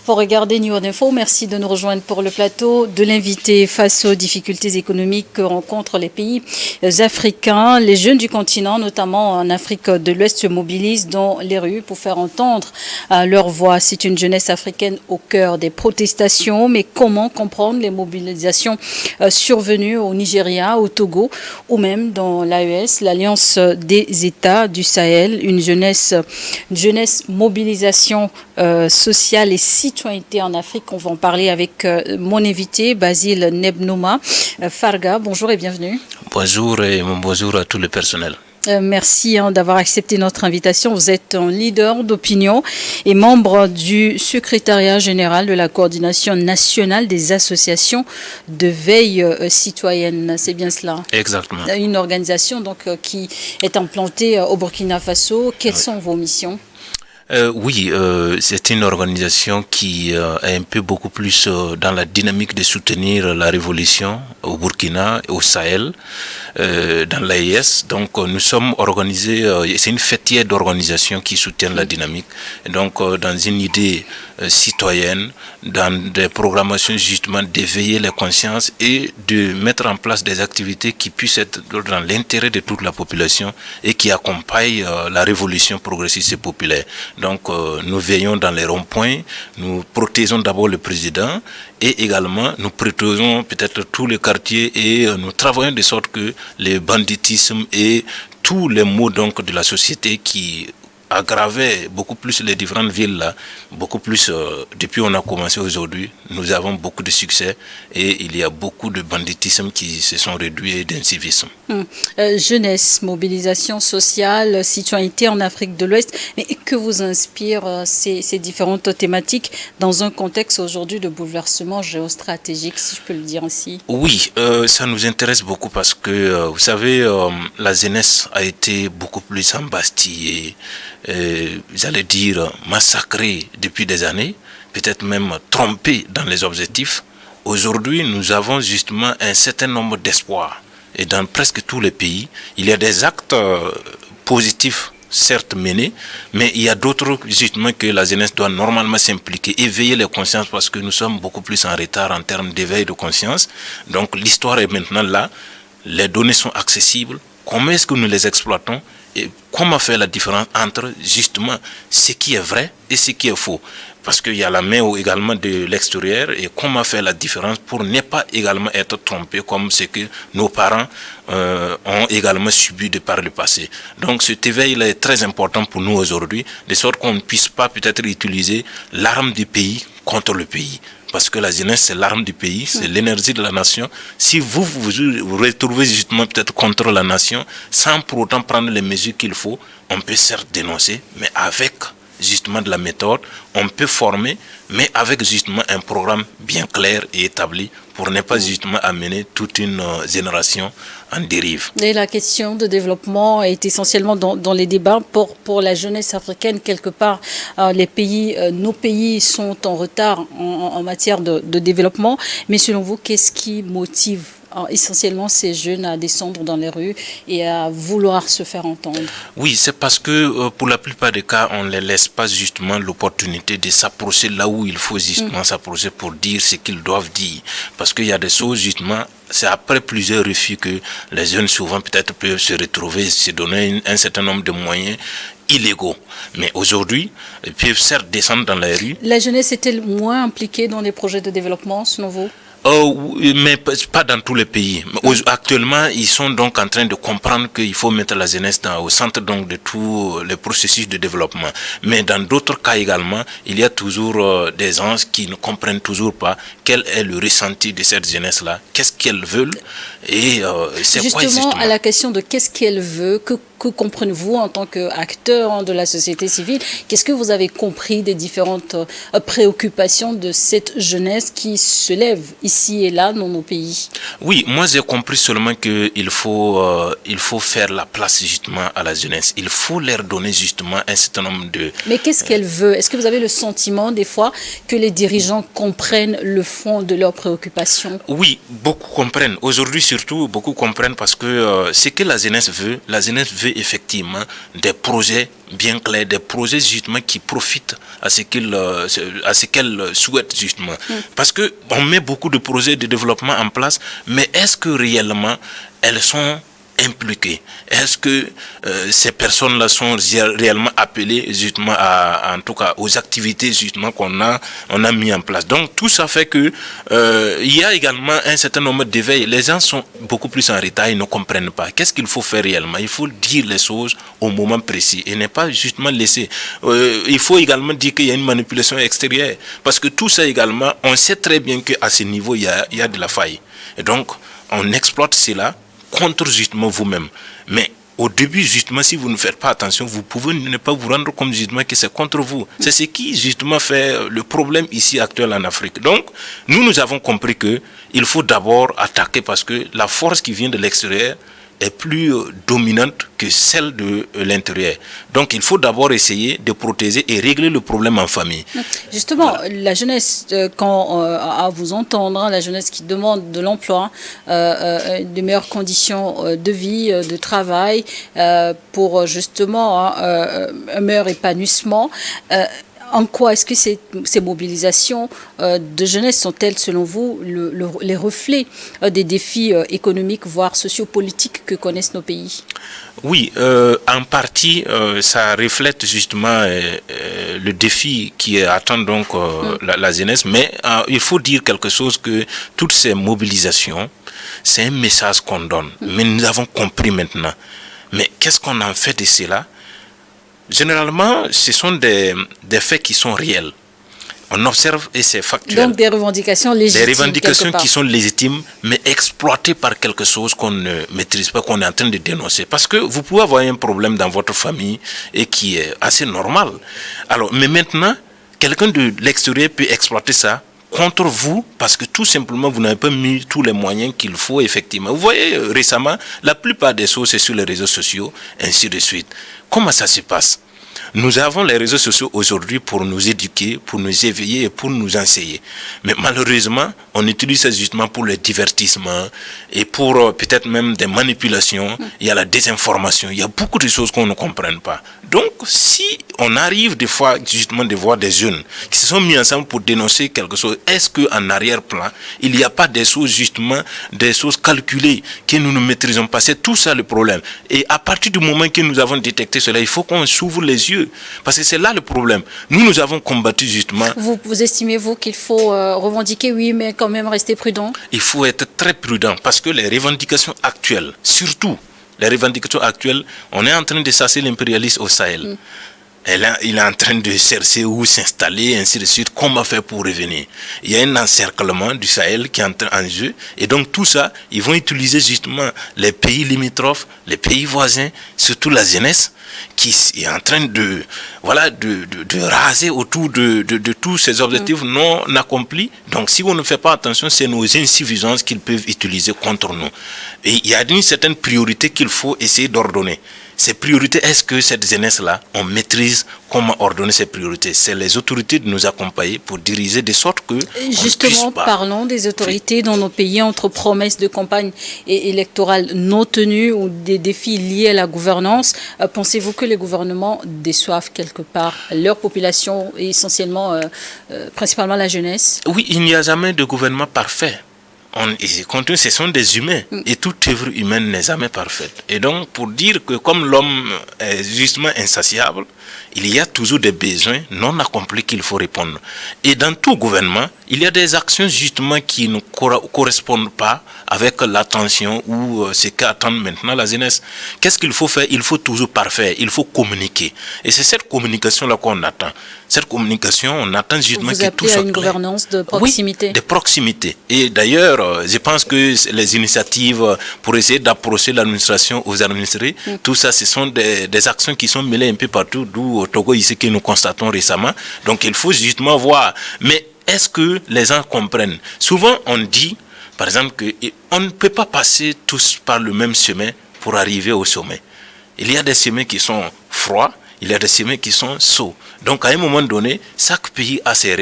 Vous regardez New World Info. Merci de nous rejoindre pour le plateau de l'invité. Face aux difficultés économiques que rencontrent les pays africains, les jeunes du continent, notamment en Afrique de l'Ouest, se mobilisent dans les rues pour faire entendre leur voix. C'est une jeunesse africaine au cœur des protestations. Mais comment comprendre les mobilisations survenues au Nigeria, au Togo ou même dans l'AES, l'Alliance des États du Sahel, une jeunesse mobilisation sociale et citoyenneté en Afrique. On va en parler avec mon invité, Basile Nebnouma Farga. Bonjour et bienvenue. Bonjour et bonjour à tout le personnel. Merci d'avoir accepté notre invitation. Vous êtes un leader d'opinion et membre du secrétariat général de la coordination nationale des associations de veille citoyenne. C'est bien cela? Exactement. Une organisation donc, qui est implantée au Burkina Faso. Quelles sont vos missions? C'est une organisation qui est un peu beaucoup plus dans la dynamique de soutenir la révolution au Burkina, au Sahel, dans l'AES. Donc nous sommes organisés, c'est une fêtière d'organisations qui soutiennent la dynamique. Et donc dans une idée citoyenne, dans des programmations justement d'éveiller les consciences et de mettre en place des activités qui puissent être dans l'intérêt de toute la population et qui accompagnent la révolution progressiste et populaire. Donc nous veillons dans les ronds-points, nous protégeons d'abord le président et également nous protégeons peut-être tous les quartiers et nous travaillons de sorte que le banditisme et tous les maux donc de la société qui aggraver beaucoup plus les différentes villes là, beaucoup plus depuis on a commencé aujourd'hui, nous avons beaucoup de succès et il y a beaucoup de banditisme qui se sont réduits et d'incivisme. Jeunesse, mobilisation sociale, citoyenneté en Afrique de l'Ouest, mais que vous inspirent ces différentes thématiques dans un contexte aujourd'hui de bouleversement géostratégique, si je peux le dire ainsi? Oui, ça nous intéresse beaucoup parce que vous savez, la jeunesse a été beaucoup plus embastillée, j'allais dire massacré depuis des années, peut-être même trompé dans les objectifs. Aujourd'hui, nous avons justement un certain nombre d'espoirs. Et dans presque tous les pays, il y a des actes positifs, certes menés, mais il y a d'autres justement que la jeunesse doit normalement s'impliquer, éveiller les consciences parce que nous sommes beaucoup plus en retard en termes d'éveil de conscience. Donc l'histoire est maintenant là, les données sont accessibles. Comment est-ce que nous les exploitons? Et comment faire la différence entre justement ce qui est vrai et ce qui est faux? Parce qu'il y a la main également de l'extérieur et comment faire la différence pour ne pas également être trompé comme ce que nos parents ont également subi de par le passé. Donc cet éveil-là est très important pour nous aujourd'hui, de sorte qu'on ne puisse pas peut-être utiliser l'arme du pays contre le pays. Parce que la jeunesse, c'est l'arme du pays, c'est l'énergie de la nation. Si vous retrouvez justement peut-être contre la nation, sans pour autant prendre les mesures qu'il faut, on peut certes dénoncer, mais avec justement de la méthode, on peut former, mais avec justement un programme bien clair et établi pour ne pas justement amener toute une génération en dérive. Et la question de développement est essentiellement dans les débats pour la jeunesse africaine. Quelque part, nos pays sont en retard en matière de développement. Mais selon vous, qu'est-ce qui motive essentiellement ces jeunes à descendre dans les rues et à vouloir se faire entendre? Oui, c'est parce que pour la plupart des cas, on ne les laisse pas justement l'opportunité de s'approcher là où il faut justement s'approcher pour dire ce qu'ils doivent dire. Parce qu'il y a des choses justement, c'est après plusieurs refus que les jeunes souvent peut-être peuvent se retrouver, se donner un certain nombre de moyens illégaux. Mais aujourd'hui, ils peuvent certes descendre dans les rues. La jeunesse est-elle moins impliquée dans les projets de développement selon vous? Mais pas dans tous les pays. Actuellement, ils sont donc en train de comprendre qu'il faut mettre la jeunesse au centre donc de tous les processus de développement. Mais dans d'autres cas également, il y a toujours des gens qui ne comprennent toujours pas quel est le ressenti de cette jeunesse-là, qu'est-ce qu'elle veut et c'est justement, quoi justement. À la question de qu'est-ce qu'elle veut, que comprenez-vous en tant qu'acteur de la société civile? Qu'est-ce que vous avez compris des différentes préoccupations de cette jeunesse qui se lève ici et là dans nos pays? Oui, moi j'ai compris seulement qu'il faut faire la place justement à la jeunesse. Il faut leur donner justement un certain nombre de... Mais qu'est-ce qu'elle veut? Est-ce que vous avez le sentiment des fois que les dirigeants comprennent le fond de leurs préoccupations? Oui, beaucoup comprennent. Aujourd'hui surtout, beaucoup comprennent parce que ce que la jeunesse veut trouver effectivement des projets bien clairs, des projets justement qui profitent à ce qu'elles souhaitent justement. Parce que on met beaucoup de projets de développement en place, mais est-ce que réellement elles sont impliquées? Est-ce que ces personnes-là sont réellement appelées justement en tout cas aux activités justement qu'on a mis en place? Donc tout ça fait que il y a également un certain nombre d'éveils. Les gens sont beaucoup plus en retard, ils ne comprennent pas. Qu'est-ce qu'il faut faire réellement? Il faut dire les choses au moment précis et ne pas justement laisser. Il faut également dire qu'il y a une manipulation extérieure, parce que tout ça également, on sait très bien qu'à ce niveau il y a de la faille. Et donc on exploite cela contre justement vous-même. Mais au début, justement, si vous ne faites pas attention, vous pouvez ne pas vous rendre compte justement que c'est contre vous. C'est ce qui justement fait le problème ici actuel en Afrique. Donc, nous avons compris que il faut d'abord attaquer, parce que la force qui vient de l'extérieur est plus dominante que celle de l'intérieur. Donc il faut d'abord essayer de protéger et régler le problème en famille. Justement, voilà. La jeunesse, quand à vous entendre, la jeunesse qui demande de l'emploi, de meilleures conditions de vie, de travail, pour justement un meilleur épanouissement, en quoi est-ce que ces mobilisations de jeunesse sont-elles, selon vous, les reflets des défis économiques, voire sociopolitiques que connaissent nos pays? Oui, en partie, ça reflète justement le défi qui attend donc la jeunesse, mais il faut dire quelque chose, que toutes ces mobilisations, c'est un message qu'on donne, mais nous avons compris maintenant. Mais qu'est-ce qu'on en fait de cela? Généralement, ce sont des faits qui sont réels. On observe et c'est factuel. Donc des revendications légitimes. Des revendications qui sont légitimes, mais exploitées par quelque chose qu'on ne maîtrise pas, qu'on est en train de dénoncer. Parce que vous pouvez avoir un problème dans votre famille et qui est assez normal. Alors, mais maintenant, quelqu'un de l'extérieur peut exploiter ça contre vous, parce que tout simplement vous n'avez pas mis tous les moyens qu'il faut effectivement. Vous voyez, récemment, la plupart des choses c'est sur les réseaux sociaux, ainsi de suite. Comment ça se passe? Nous avons les réseaux sociaux aujourd'hui pour nous éduquer, pour nous éveiller et pour nous enseigner. Mais malheureusement, on utilise ça justement pour le divertissement et pour peut-être même des manipulations. Il y a la désinformation, il y a beaucoup de choses qu'on ne comprenne pas. Donc, si on arrive des fois justement de voir des jeunes qui se sont mis ensemble pour dénoncer quelque chose, est-ce qu'en arrière-plan, il n'y a pas des choses justement, des choses calculées que nous ne maîtrisons pas? C'est tout ça le problème. Et à partir du moment que nous avons détecté cela, il faut qu'on s'ouvre les yeux. Parce que c'est là le problème. Nous avons combattu justement. Vous estimez-vous qu'il faut revendiquer, oui, mais quand même rester prudent? Il faut être très prudent, parce que les revendications actuelles, surtout les revendications actuelles, on est en train de chasser l'impérialisme au Sahel. Il est en train de chercher où s'installer, ainsi de suite, comment faire pour revenir. Il y a un encerclement du Sahel qui est en jeu, et donc tout ça, ils vont utiliser justement les pays limitrophes, les pays voisins, surtout la jeunesse, qui est en train de raser autour de tous ces objectifs non accomplis. Donc si on ne fait pas attention, c'est nos insuffisances qu'ils peuvent utiliser contre nous. Et il y a une certaine priorité qu'il faut essayer d'ordonner. Ces priorités, est-ce que cette jeunesse-là, on maîtrise comment ordonner ces priorités? C'est les autorités de nous accompagner pour diriger de sorte que... Justement, parlons des autorités dans nos pays, entre promesses de campagne électorale non tenues ou des défis liés à la gouvernance. Pensez-vous que les gouvernements déçoivent quelque part leur population, et essentiellement, principalement la jeunesse? Oui, il n'y a jamais de gouvernement parfait. Ce sont des humains, et toute œuvre humaine n'est jamais parfaite. Et donc, pour dire que comme l'homme est justement insatiable, il y a toujours des besoins non accomplis qu'il faut répondre. Et dans tout gouvernement, il y a des actions justement qui ne correspondent pas avec l'attention ou ce qu'attend maintenant la jeunesse. Qu'est-ce qu'il faut faire? Il faut toujours parfaire, il faut communiquer. Et c'est cette communication-là qu'on attend. Cette communication, on attend justement que tout soit clair. Vous appelez à une gouvernance de proximité. Oui, de proximité. Et d'ailleurs, je pense que les initiatives pour essayer d'approcher l'administration aux administrés, tout ça, ce sont des actions qui sont mêlées un peu partout, d'où au Togo, ici, que nous constatons récemment. Donc, il faut justement voir. Mais est-ce que les gens comprennent? Souvent, on dit, par exemple, qu'on ne peut pas passer tous par le même chemin pour arriver au sommet. Il y a des chemins qui sont froids, il y a des sommets qui sont sots. Donc à un moment donné, chaque pays a ses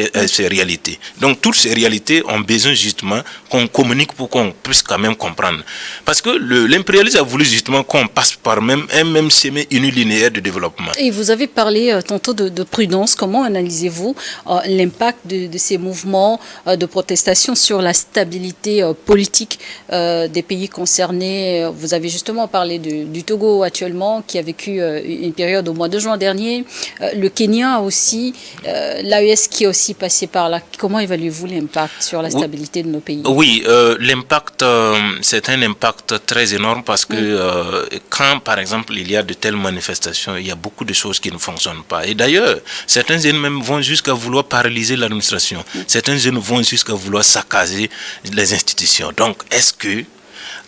réalités. Donc toutes ces réalités ont besoin justement qu'on communique pour qu'on puisse quand même comprendre. Parce que l'impérialisme a voulu justement qu'on passe par un même sommet unilinéaire de développement. Et vous avez parlé tantôt de prudence. Comment analysez-vous l'impact de ces mouvements de protestation sur la stabilité politique des pays concernés? Vous avez justement parlé du Togo actuellement, qui a vécu une période au mois de juin dernier. Le Kenya aussi, l'AES qui est aussi passé par là. Comment évaluez-vous l'impact sur la stabilité de nos pays? Oui, l'impact, c'est un impact très énorme parce que quand, par exemple, il y a de telles manifestations, il y a beaucoup de choses qui ne fonctionnent pas. Et d'ailleurs, certains jeunes même vont jusqu'à vouloir paralyser l'administration. Certains jeunes vont jusqu'à vouloir saccager les institutions. Donc, est-ce que,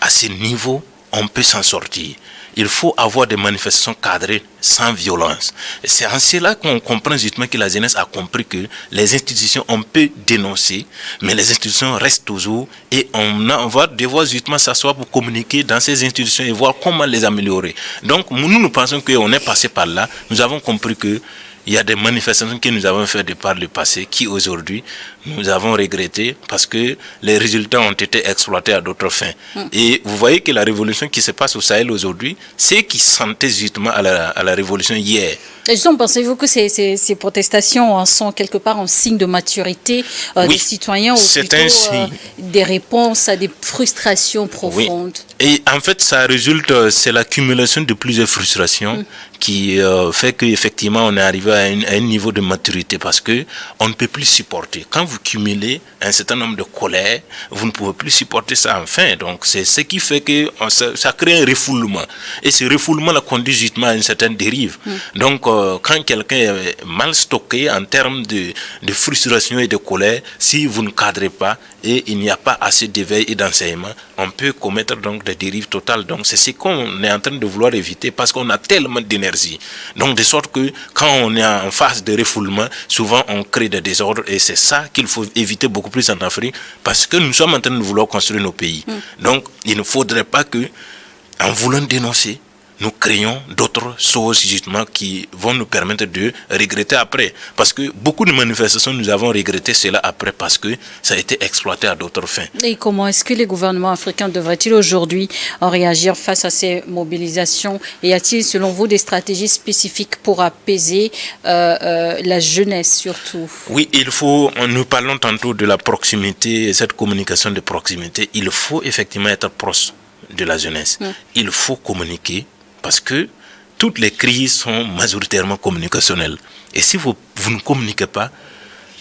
à ce niveau, on peut s'en sortir? Il faut avoir des manifestations cadrées sans violence. C'est en cela qu'on comprend justement que la jeunesse a compris que les institutions, on peut dénoncer, mais les institutions restent toujours et on va devoir justement s'asseoir pour communiquer dans ces institutions et voir comment les améliorer. Donc nous pensons qu'on est passé par là, nous avons compris que il y a des manifestations que nous avons faites par le passé qui aujourd'hui nous avons regretté parce que les résultats ont été exploités à d'autres fins. Et vous voyez que la révolution qui se passe au Sahel aujourd'hui, c'est qui sentait justement à la révolution hier. Et justement, pensez-vous que ces protestations sont quelque part un signe de maturité des citoyens ou plutôt des réponses à des frustrations profondes? Et en fait, ça résulte, c'est l'accumulation de plusieurs frustrations qui fait qu'effectivement on est arrivé à un niveau de maturité parce que on ne peut plus supporter. Quand vous cumulez un certain nombre de colères, vous ne pouvez plus supporter ça enfin. Donc c'est ce qui fait que ça crée un refoulement. Et ce refoulement-là conduit justement à une certaine dérive. Donc quand quelqu'un est mal stocké en termes de frustration et de colère, si vous ne cadrez pas et il n'y a pas assez d'éveil et d'enseignement, on peut commettre donc des dérives totales. Donc c'est ce qu'on est en train de vouloir éviter parce qu'on a tellement d'énergie. Donc de sorte que quand on est en phase de refoulement, souvent on crée des désordres et c'est ça qu'il faut éviter beaucoup plus en Afrique parce que nous sommes en train de vouloir construire nos pays. Donc il ne faudrait pas que, en voulant dénoncer, nous créons d'autres choses justement qui vont nous permettre de regretter après. Parce que beaucoup de manifestations, nous avons regretté cela après parce que ça a été exploité à d'autres fins. Et comment est-ce que les gouvernements africains devraient-ils aujourd'hui réagir face à ces mobilisations? Et y a-t-il selon vous des stratégies spécifiques pour apaiser la jeunesse surtout? Oui, nous parlons tantôt de la proximité, cette communication de proximité. Il faut effectivement être proche de la jeunesse. Il faut communiquer. Parce que toutes les crises sont majoritairement communicationnelles. Et si vous ne communiquez pas,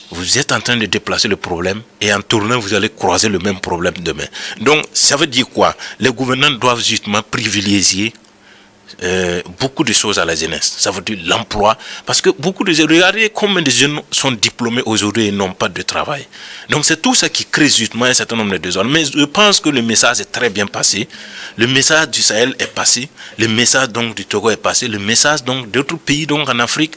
vous êtes en train de déplacer le problème et en tournant, vous allez croiser le même problème demain. Donc, ça veut dire quoi? Les gouvernants doivent justement privilégier beaucoup de choses à la jeunesse. Ça veut dire l'emploi. Parce que beaucoup de jeunes, regardez combien de jeunes sont diplômés aujourd'hui et n'ont pas de travail. Donc c'est tout ça qui crée justement un certain nombre de désordres. Mais je pense que le message est très bien passé. Le message du Sahel est passé. Le message donc du Togo est passé. Le message donc d'autres pays donc en Afrique,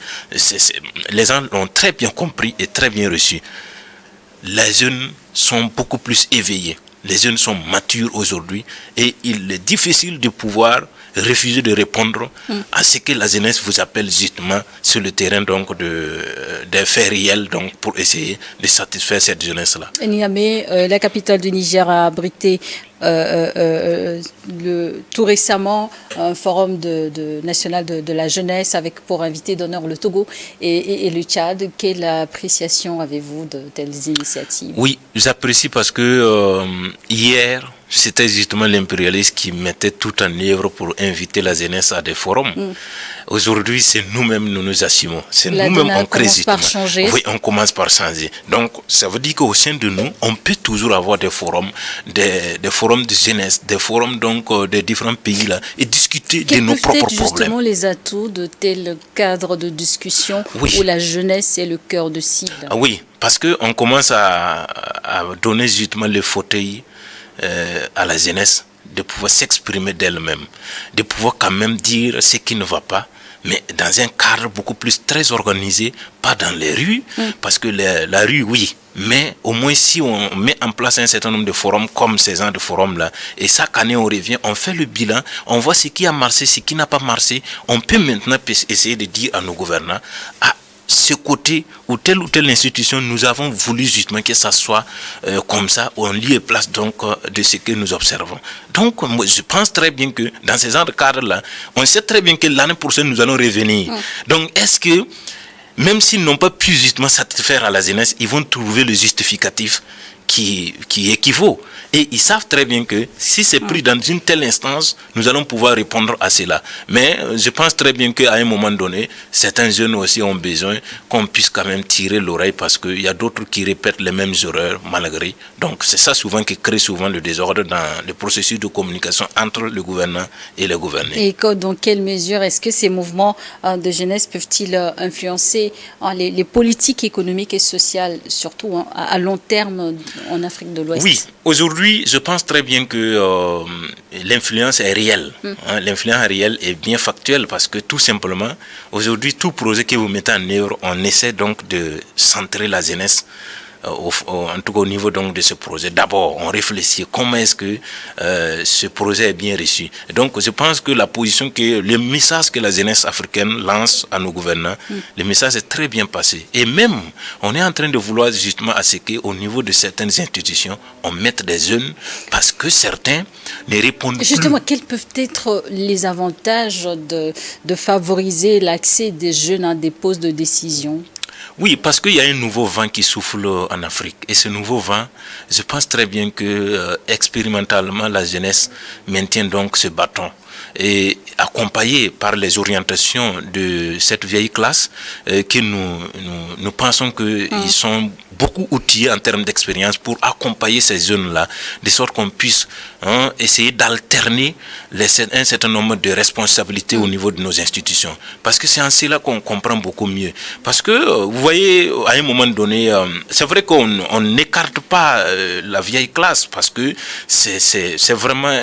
les gens l'ont très bien compris et très bien reçu. Les jeunes sont beaucoup plus éveillés. Les jeunes sont matures aujourd'hui et il est difficile de pouvoir refuser de répondre à ce que la jeunesse vous appelle justement sur le terrain donc des faits réels donc pour essayer de satisfaire cette jeunesse-là. Niamey, la capitale du Niger, a abrité tout récemment un forum national de la jeunesse avec pour invité d'honneur le Togo et le Tchad. Quelle appréciation avez-vous de telles initiatives? Oui, j'apprécie parce que hier, c'était justement l'impérialiste qui mettait tout en œuvre pour inviter la jeunesse à des forums. Aujourd'hui, c'est nous-mêmes, nous nous assumons. C'est nous-mêmes, on crée justement. Oui, on commence par changer. Donc, ça veut dire qu'au sein de nous, on peut toujours avoir des forums, des forums de jeunesse, des forums donc des différents pays là, et discuter de nos propres problèmes. Justement les atouts de tel cadre de discussion où la jeunesse est le cœur de cible? Oui, parce qu'on commence à donner justement le fauteuil à la jeunesse de pouvoir s'exprimer d'elle-même, de pouvoir quand même dire ce qui ne va pas, mais dans un cadre beaucoup plus très organisé, pas dans les rues, parce que la rue, oui, mais au moins si on met en place un certain nombre de forums comme ces gens de forums-là, et chaque année on revient, on fait le bilan, on voit ce qui a marché, ce qui n'a pas marché, on peut maintenant essayer de dire à nos gouvernants, ce côté ou telle institution, nous avons voulu justement que ça soit comme ça, en lieu et place donc de ce que nous observons. Donc, moi, je pense très bien que dans ces genres de cadres-là, on sait très bien que l'année prochaine, nous allons revenir. Donc, est-ce que, même s'ils n'ont pas pu justement satisfaire à la jeunesse, ils vont trouver le justificatif qui équivaut. Et ils savent très bien que si c'est pris dans une telle instance, nous allons pouvoir répondre à cela. Mais je pense très bien qu'à un moment donné, certains jeunes aussi ont besoin qu'on puisse quand même tirer l'oreille parce qu'il y a d'autres qui répètent les mêmes erreurs malgré. Donc c'est ça souvent qui crée souvent le désordre dans le processus de communication entre le gouvernant et les gouvernés. Et dans quelle mesure est-ce que ces mouvements de jeunesse peuvent-ils influencer les politiques économiques et sociales, surtout à long terme en Afrique de l'Ouest? Oui, aujourd'hui, je pense très bien que l'influence est réelle. L'influence réelle est bien factuelle parce que tout simplement, aujourd'hui, tout projet que vous mettez en œuvre, on essaie donc de centrer la jeunesse. En tout cas au niveau donc de ce projet. D'abord, on réfléchit comment est-ce que ce projet est bien reçu. Et donc, je pense que le message que la jeunesse africaine lance à nos gouvernants, le message est très bien passé. Et même, on est en train de vouloir justement à ce qu'au niveau de certaines institutions, on mette des jeunes parce que certains ne répondent plus. Justement, quels peuvent être les avantages de favoriser l'accès des jeunes à des postes de décision? Oui, parce qu'il y a un nouveau vent qui souffle en Afrique. Et ce nouveau vent, je pense très bien que expérimentalement, la jeunesse maintient donc ce bâton. Et accompagné par les orientations de cette vieille classe, que nous pensons qu'ils sont beaucoup outillés en termes d'expérience pour accompagner ces jeunes-là, de sorte qu'on puisse essayer d'alterner un certain nombre de responsabilités au niveau de nos institutions. Parce que c'est en cela qu'on comprend beaucoup mieux. Parce que, vous voyez, à un moment donné, c'est vrai qu'on n'écarte pas la vieille classe, parce que c'est vraiment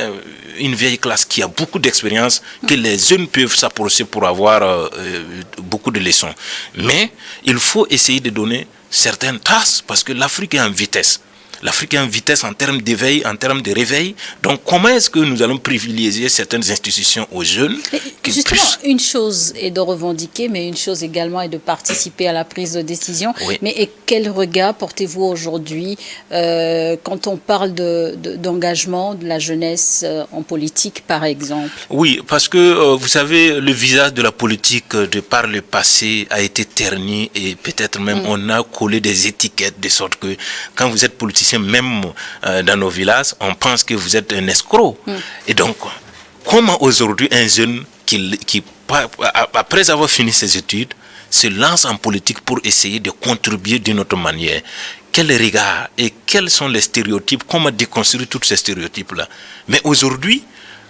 une vieille classe qui a beaucoup d'expérience, que les jeunes peuvent s'approcher pour avoir beaucoup de leçons. Mais il faut essayer de donner certaines traces, parce que l'Afrique est en vitesse. L'Afrique est en vitesse en termes d'éveil, en termes de réveil. Donc, comment est-ce que nous allons privilégier certaines institutions aux jeunes? Justement, une chose est de revendiquer, mais une chose également est de participer à la prise de décision. Oui. Mais quel regard portez-vous aujourd'hui quand on parle d'engagement de la jeunesse en politique, par exemple? Oui, parce que, vous savez, le visage de la politique, de par le passé, a été terni et peut-être même on a collé des étiquettes de sorte que quand vous êtes politicien, même dans nos villages, on pense que vous êtes un escroc. Et donc, comment aujourd'hui un jeune qui, après avoir fini ses études, se lance en politique pour essayer de contribuer d'une autre manière? Quel regard et quels sont les stéréotypes? Comment déconstruire tous ces stéréotypes-là? Mais aujourd'hui,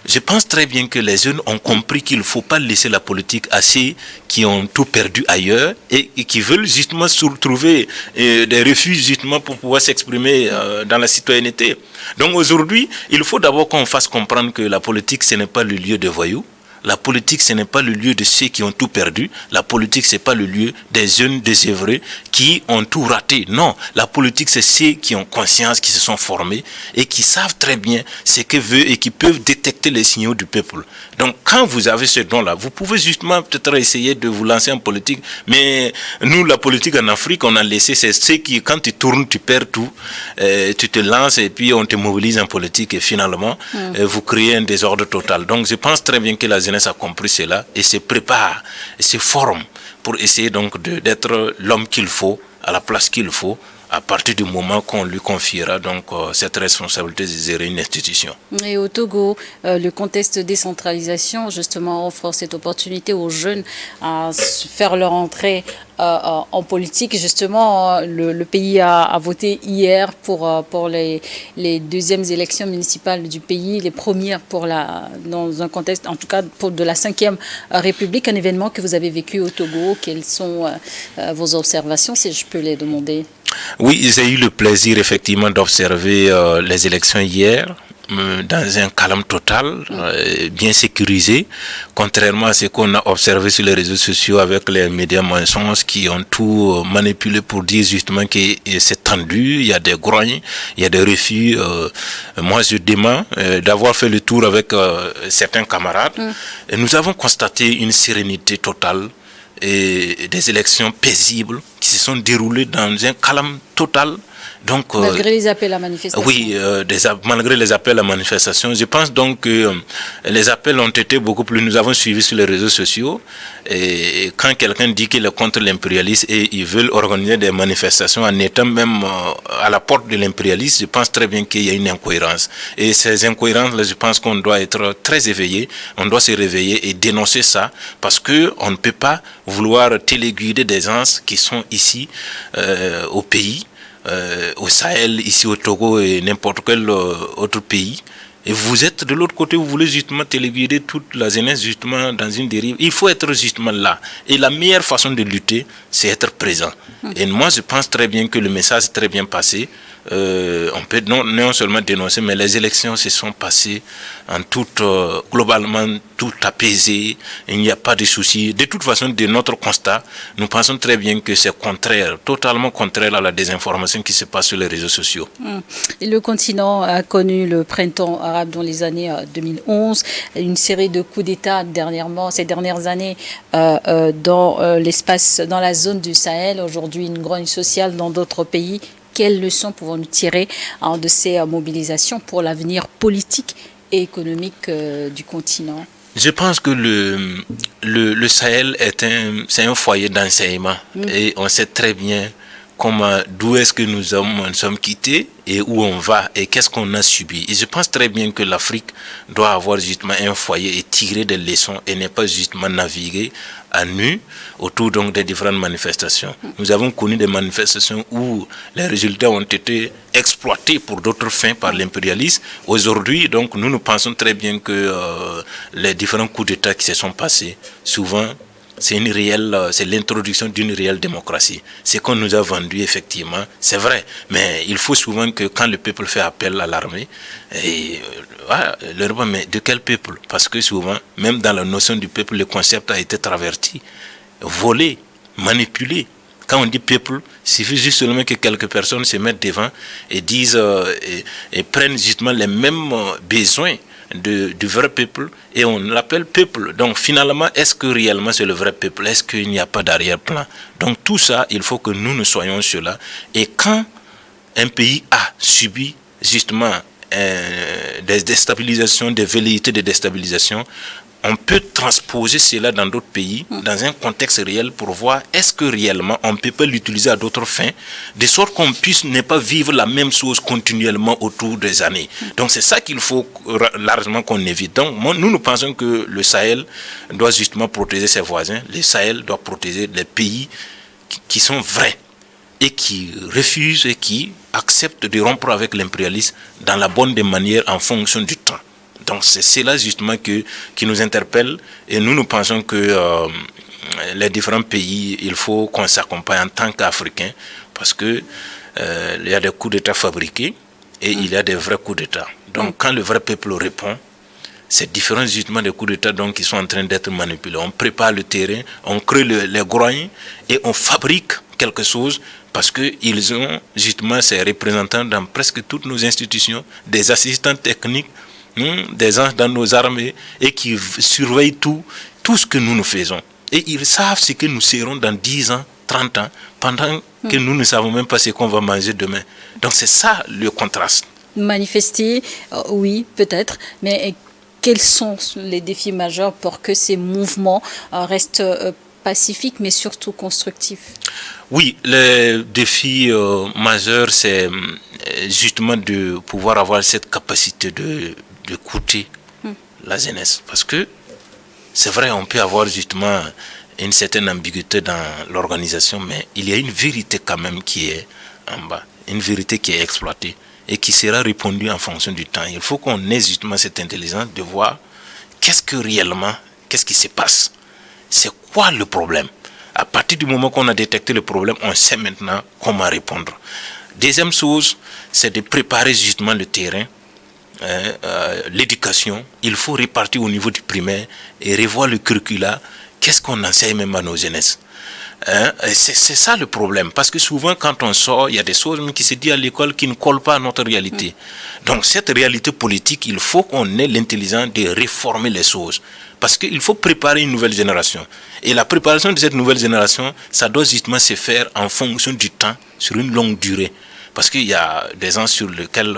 je pense très bien que les jeunes ont compris qu'il ne faut pas laisser la politique à ceux qui ont tout perdu ailleurs et qui veulent justement trouver des refuges justement pour pouvoir s'exprimer dans la citoyenneté. Donc aujourd'hui, il faut d'abord qu'on fasse comprendre que la politique, ce n'est pas le lieu de voyous. La politique, ce n'est pas le lieu de ceux qui ont tout perdu. La politique, ce n'est pas le lieu des jeunes désœuvrés qui ont tout raté. Non, la politique, c'est ceux qui ont conscience, qui se sont formés et qui savent très bien ce que veut et qui peuvent détecter les signaux du peuple. Donc, quand vous avez ce don-là, vous pouvez justement peut-être essayer de vous lancer en politique. Mais nous, la politique en Afrique, on a laissé, c'est ceux qui, quand tu tournes, tu perds tout. Tu te lances et puis on te mobilise en politique et finalement, vous créez un désordre total. Donc, je pense très bien que la jeunesse a compris cela et se prépare, et se forme pour essayer donc d'être l'homme qu'il faut, à la place qu'il faut, à partir du moment qu'on lui confiera donc cette responsabilité de gérer une institution. Et au Togo, le contexte de décentralisation justement offre cette opportunité aux jeunes à faire leur entrée en politique. Justement, le pays a voté hier pour les deuxièmes élections municipales du pays, les premières dans un contexte, en tout cas pour de la 5e République, un événement que vous avez vécu au Togo. Quelles sont vos observations, si je peux les demander? Oui, j'ai eu le plaisir effectivement d'observer les élections hier dans un calme total, bien sécurisé, contrairement à ce qu'on a observé sur les réseaux sociaux avec les médias mensonges qui ont tout manipulé pour dire justement que c'est tendu, il y a des grognes, il y a des refus. Moi, je demande d'avoir fait le tour avec certains camarades et nous avons constaté une sérénité totale et des élections paisibles qui se sont déroulées dans un calme total. Donc, malgré les appels à manifestation. Oui, malgré les appels à manifestation, je pense donc que les appels ont été beaucoup plus. Nous avons suivi sur les réseaux sociaux. Et quand quelqu'un dit qu'il est contre l'impérialisme et ils veulent organiser des manifestations en étant même à la porte de l'impérialisme, je pense très bien qu'il y a une incohérence. Et ces incohérences-là, je pense qu'on doit être très éveillé. On doit se réveiller et dénoncer ça parce que on ne peut pas vouloir téléguider des gens qui sont ici au pays. Au Sahel, ici au Togo et n'importe quel autre pays. Et vous êtes de l'autre côté, vous voulez justement téléguider toute la jeunesse justement dans une dérive. Il faut être justement là. Et la meilleure façon de lutter, c'est être présent. Et moi, je pense très bien que le message est très bien passé. On peut non seulement dénoncer, mais les élections se sont passées en globalement tout apaisé, il n'y a pas de soucis. De toute façon, de notre constat, nous pensons très bien que c'est contraire, totalement contraire à la désinformation qui se passe sur les réseaux sociaux. Et le continent a connu le printemps arabe dans les années 2011, une série de coups d'État ces dernières années dans l'espace, dans la zone du Sahel, aujourd'hui une grogne sociale dans d'autres pays. Quelles leçons pouvons-nous tirer de ces mobilisations pour l'avenir politique et économique du continent? Je pense que le Sahel c'est un foyer d'enseignement et on sait très bien d'où est-ce que nous sommes quittés et où on va et qu'est-ce qu'on a subi. Et je pense très bien que l'Afrique doit avoir justement un foyer et tirer des leçons et ne pas justement naviguer à nu autour donc des différentes manifestations. Nous avons connu des manifestations où les résultats ont été exploités pour d'autres fins par l'impérialisme. Aujourd'hui, donc, nous pensons très bien que les différents coups d'État qui se sont passés, souvent, c'est l'introduction d'une réelle démocratie. Ce qu'on nous a vendu, effectivement, c'est vrai. Mais il faut souvent que quand le peuple fait appel à l'armée, mais de quel peuple? Parce que souvent, même dans la notion du peuple, le concept a été traverti, volé, manipulé. Quand on dit peuple, il suffit juste seulement que quelques personnes se mettent devant et disent et prennent justement les mêmes besoins du vrai peuple et on l'appelle peuple. Donc finalement, est-ce que réellement c'est le vrai peuple? Est-ce qu'il n'y a pas d'arrière-plan? Donc tout ça, il faut que nous soyons cela. Et quand un pays a subi justement des déstabilisations, des velléités de déstabilisation, on peut transposer cela dans d'autres pays, dans un contexte réel pour voir est-ce que réellement on peut pas l'utiliser à d'autres fins, de sorte qu'on puisse ne pas vivre la même chose continuellement autour des années. Donc c'est ça qu'il faut largement qu'on évite. Donc nous pensons que le Sahel doit justement protéger ses voisins, le Sahel doit protéger les pays qui sont vrais et qui refusent et qui acceptent de rompre avec l'impérialisme dans la bonne des manières en fonction du temps. Donc c'est cela justement qui nous interpelle et nous pensons que les différents pays, il faut qu'on s'accompagne en tant qu'Africains parce que il y a des coups d'État fabriqués et il y a des vrais coups d'État. Donc quand le vrai peuple répond, c'est différent justement des coups d'État donc, qui sont en train d'être manipulés. On prépare le terrain, on crée les grognes et on fabrique quelque chose parce qu'ils ont justement ces représentants dans presque toutes nos institutions, des assistants techniques, des gens dans nos armées et qui surveillent tout ce que nous faisons. Et ils savent ce que nous serons dans 10 ans, 30 ans, pendant que nous ne savons même pas ce qu'on va manger demain. Donc c'est ça le contraste. Manifester, oui, peut-être, mais quels sont les défis majeurs pour que ces mouvements restent pacifiques, mais surtout constructifs? Oui, le défi majeur, c'est justement de pouvoir avoir cette capacité d'écouter la jeunesse. Parce que c'est vrai, on peut avoir justement une certaine ambiguïté dans l'organisation, mais il y a une vérité quand même qui est en bas, une vérité qui est exploitée et qui sera répondue en fonction du temps. Il faut qu'on ait justement cette intelligence de voir qu'est-ce qui se passe, c'est quoi le problème. À partir du moment qu'on a détecté le problème, on sait maintenant comment répondre. Deuxième chose, c'est de préparer justement le terrain l'éducation, il faut répartir au niveau du primaire et revoir le curricula. Qu'est-ce qu'on enseigne même à nos jeunesses? C'est ça le problème, parce que souvent quand on sort, il y a des choses qui se disent à l'école qui ne collent pas à notre réalité. Donc cette réalité politique, il faut qu'on ait l'intelligence de réformer les choses, parce qu'il faut préparer une nouvelle génération. Et la préparation de cette nouvelle génération, ça doit justement se faire en fonction du temps, sur une longue durée. Parce qu'il y a des gens sur lesquels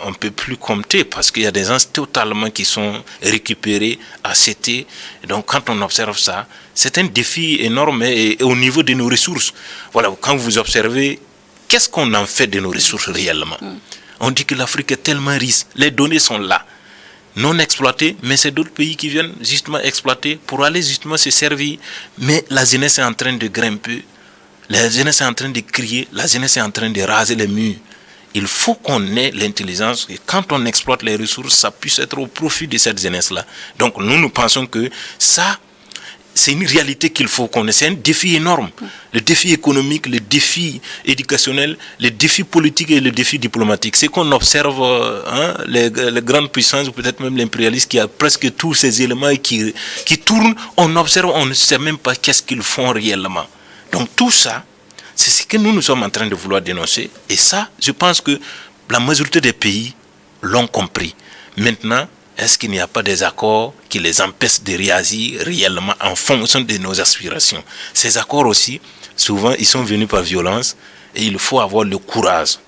on ne peut plus compter, parce qu'il y a des gens totalement qui sont récupérés, acceptés. Donc quand on observe ça, c'est un défi énorme et au niveau de nos ressources. Voilà, quand vous observez, qu'est-ce qu'on en fait de nos ressources réellement? On dit que l'Afrique est tellement riche, les données sont là, non exploitées, mais c'est d'autres pays qui viennent justement exploiter pour aller justement se servir. Mais la jeunesse est en train de grimper. La jeunesse est en train de crier, la jeunesse est en train de raser les murs. Il faut qu'on ait l'intelligence et quand on exploite les ressources, ça puisse être au profit de cette jeunesse-là. Donc nous pensons que ça, c'est une réalité qu'il faut qu'on ait. C'est un défi énorme. Le défi économique, le défi éducationnel, le défi politique et le défi diplomatique. C'est qu'on observe les grandes puissances, ou peut-être même l'impérialisme, qui a presque tous ces éléments et qui tournent. On observe, on ne sait même pas qu'est-ce qu'ils font réellement. Donc tout ça, c'est ce que nous sommes en train de vouloir dénoncer. Et ça, je pense que la majorité des pays l'ont compris. Maintenant, est-ce qu'il n'y a pas des accords qui les empêchent de réagir réellement en fonction de nos aspirations? Ces accords aussi, souvent, ils sont venus par violence et il faut avoir le courage,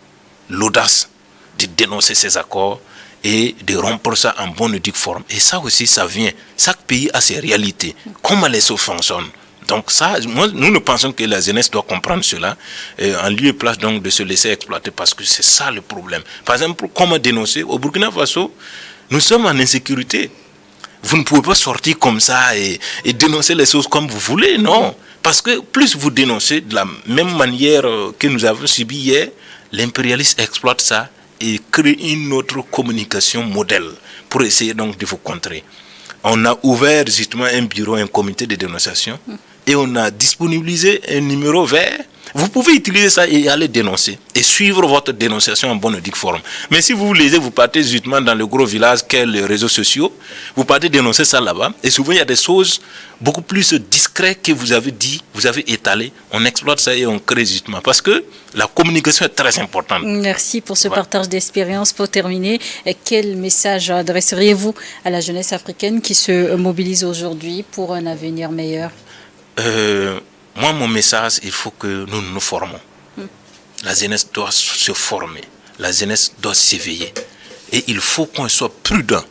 l'audace de dénoncer ces accords et de rompre ça en bonne et due forme. Et ça aussi, ça vient. Chaque pays a ses réalités. Comment les choses fonctionnent? Donc ça, nous pensons que la jeunesse doit comprendre cela, en lieu et place donc de se laisser exploiter, parce que c'est ça le problème. Par exemple, comment dénoncer? Au Burkina Faso, nous sommes en insécurité. Vous ne pouvez pas sortir comme ça et dénoncer les choses comme vous voulez, non. Parce que plus vous dénoncez de la même manière que nous avons subi hier, l'impérialiste exploite ça et crée une autre communication modèle pour essayer donc de vous contrer. On a ouvert justement un bureau, un comité de dénonciation et on a disponibilisé un numéro vert. Vous pouvez utiliser ça et aller dénoncer et suivre votre dénonciation en bonne et due forme. Mais si vous lisez, vous partez justement dans le gros village qu'est les réseaux sociaux, vous partez dénoncer ça là-bas et souvent il y a des choses beaucoup plus discrètes que vous avez dit, vous avez étalé. On exploite ça et on crée justement parce que la communication est très importante. Merci pour ce partage d'expérience. Pour terminer, quel message adresseriez-vous à la jeunesse africaine qui se mobilise aujourd'hui pour un avenir meilleur? Moi, mon message, il faut que nous nous formons. La jeunesse doit se former. La jeunesse doit s'éveiller. Et il faut qu'on soit prudent.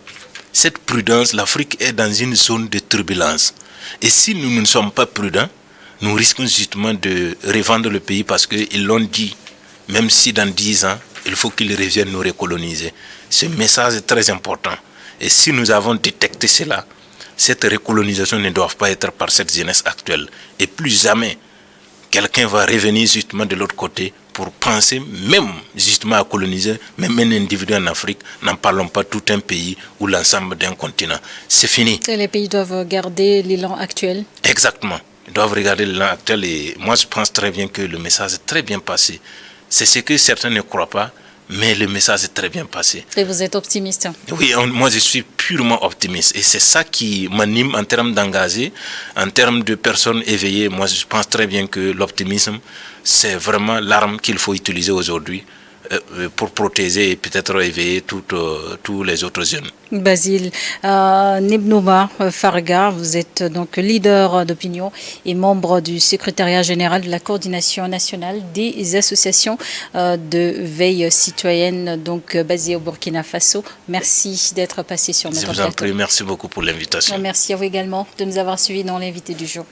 Cette prudence, l'Afrique est dans une zone de turbulence. Et si nous ne sommes pas prudents, nous risquons justement de revendre le pays parce qu'ils l'ont dit. Même si dans 10 ans, il faut qu'ils reviennent nous recoloniser. Ce message est très important. Et si nous avons détecté cela, cette recolonisation ne doit pas être par cette jeunesse actuelle. Et plus jamais, quelqu'un va revenir justement de l'autre côté pour penser même justement à coloniser, même un individu en Afrique, n'en parlons pas tout un pays ou l'ensemble d'un continent. C'est fini. Et les pays doivent garder l'élan actuel. Exactement. Ils doivent regarder l'élan actuel et moi je pense très bien que le message est très bien passé. C'est ce que certains ne croient pas. Mais le message est très bien passé. Et vous êtes optimiste? Oui, moi je suis purement optimiste. Et c'est ça qui m'anime en termes d'engagés, en termes de personnes éveillées. Moi je pense très bien que l'optimisme, c'est vraiment l'arme qu'il faut utiliser aujourd'hui pour protéger et peut-être éveiller tous les autres jeunes. Basile Nebnouma Farga, vous êtes donc leader d'opinion et membre du secrétariat général de la coordination nationale des associations de veille citoyenne, donc basée au Burkina Faso. Merci d'être passé sur notre plateau. Je vous en prie, merci beaucoup pour l'invitation. Merci à vous également de nous avoir suivis dans l'invité du jour.